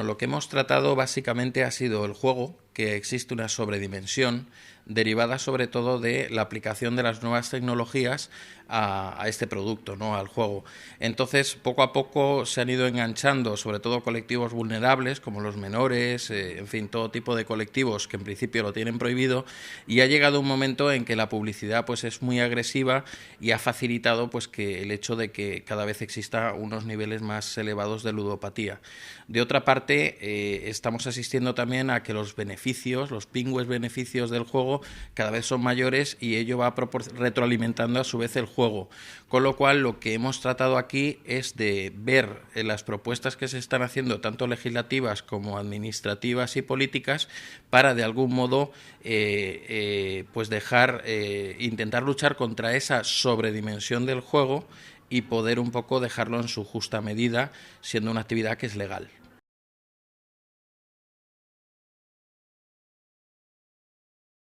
Lo que hemos tratado básicamente ha sido el juego, que existe una sobredimensión derivada sobre todo de la aplicación de las nuevas tecnologías a este producto, ¿no? Al juego. Entonces, poco a poco se han ido enganchando, sobre todo colectivos vulnerables, como los menores, en fin, todo tipo de colectivos que en principio lo tienen prohibido, y ha llegado un momento en que la publicidad pues es muy agresiva y ha facilitado pues que el hecho de que cada vez exista unos niveles más elevados de ludopatía. De otra parte, estamos asistiendo también a que los beneficios, los pingües beneficios del juego cada vez son mayores y ello va retroalimentando a su vez el juego. Con lo cual, lo que hemos tratado aquí es de ver las propuestas que se están haciendo, tanto legislativas como administrativas y políticas, para de algún modo pues intentar luchar contra esa sobredimensión del juego y poder un poco dejarlo en su justa medida, siendo una actividad que es legal.